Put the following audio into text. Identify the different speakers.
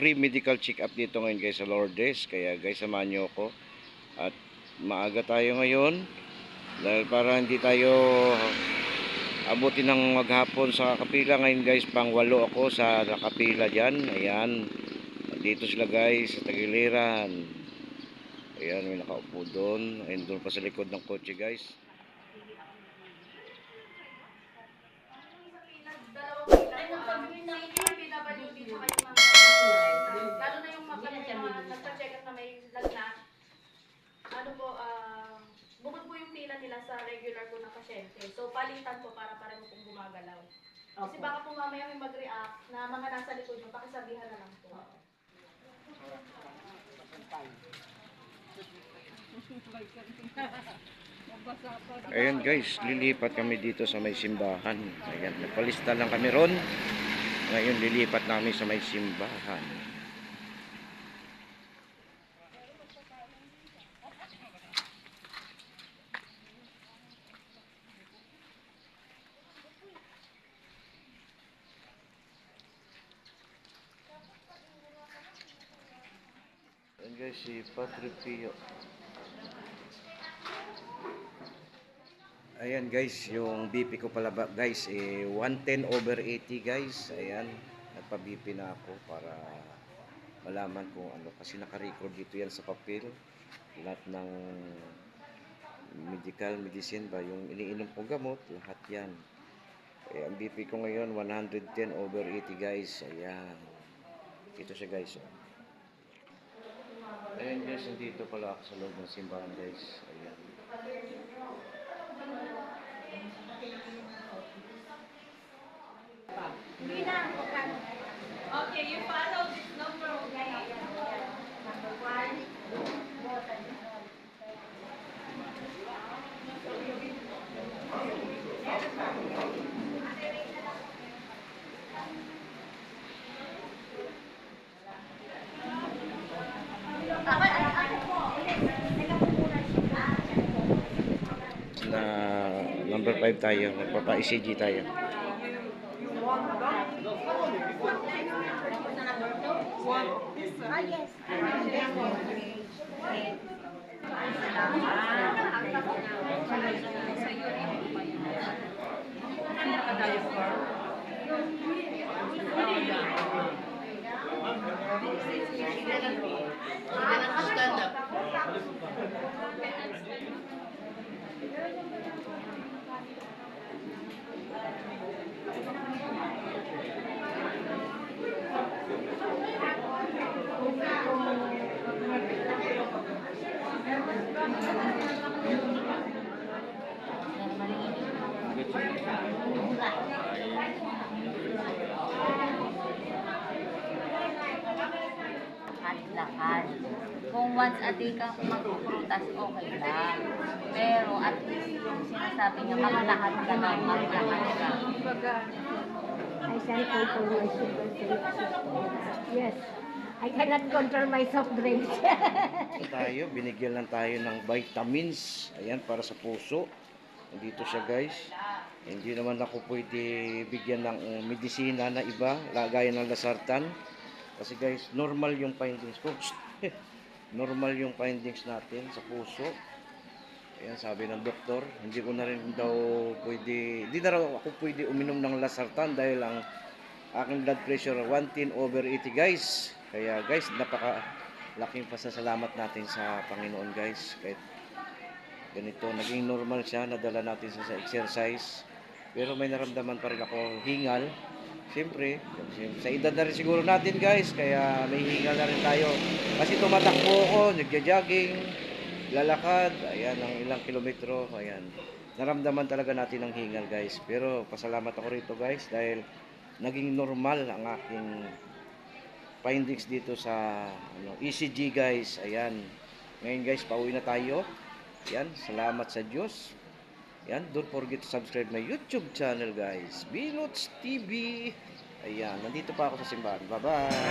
Speaker 1: free medical check-up dito ngayon guys sa Lourdes. Kaya guys, samahan nyo ako. At maaga tayo ngayon. Dahil para hindi tayo abutin ng maghapon sa kapila. Ngayon guys, pang 8 ako sa kapila dyan. Ayan. Dito sila guys sa tagiliran. Ayan, may nakaupo doon. Ayun doon pa sa likod ng kotse guys.
Speaker 2: Lalo na yung nagpa-check up na may lagnat. Ano po, bukod po yung pila nila sa regular po na pasyente. So, palitan po para pareho pong gumagalaw. Kasi baka po mamaya may mag-react na mga nasa likod nyo, pakisabihan na lang po.
Speaker 1: Ayan guys, lilipat kami dito sa may simbahan. Ayan, nagpalista lang kami ron. Ngayon lilipat namin sa may simbahan. Ayan guys, si Padre Pio. Ayan guys, yung BP ko pala guys, 110/80 guys. Ayan, nagpa-BP na ako para malaman kung ano. Kasi naka-record dito yan sa papel. Lahat ng medicine ba, yung iniinom kong gamot, lahat yan. Ang BP ko ngayon, 110/80 guys. Ayan. Ito siya guys. Ayan guys, nandito pala ako sa loob ng simbahan guys. Ayan.
Speaker 2: Okay, you follow this number, okay? Number 1.
Speaker 1: Na number 5 tayo, magpapa-ECG tayo.
Speaker 3: Lakad. Kung once a day kang magpuprutas, okay lang. Pero at least yung sinasabi niya, maglakad ka lang, maglakad ka.
Speaker 4: I can't control my sugar Yes. I cannot control my soft drinks.
Speaker 1: Tayo, binigyan lang tayo ng vitamins. Ayan, para sa puso. Dito siya guys. Hindi naman ako pwede bigyan ng medisina na iba, gaya ng lasartan. Kasi guys, normal yung findings ko. Normal yung findings natin sa puso. Ayan, sabi ng doktor, hindi ko na rin daw pwede, hindi na raw ako pwede uminom ng lasartan dahil ang aking blood pressure 110/80 guys. Kaya guys, napaka-laking pasasalamat natin sa Panginoon guys. Kahit ganito, naging normal siya, nadala natin sa exercise. Pero may naramdaman pa rin ako hingal. Siyempre, sa edad na rin siguro natin guys, kaya may hingal na rin tayo. Kasi tumatakbo ako, nagja-jogging, lalakad, ayan, ng ilang kilometro, ayan. Naramdaman talaga natin ang hingal guys. Pero pasalamat ako rito guys, dahil naging normal ang aking findings dito sa ECG guys, ayan. Ngayon guys, pauwi na tayo. Ayan, salamat sa Diyos. Yan, don't forget to subscribe my YouTube channel guys, Bilots TV. Ayan, nandito pa ako sa simbahan. Bye-bye.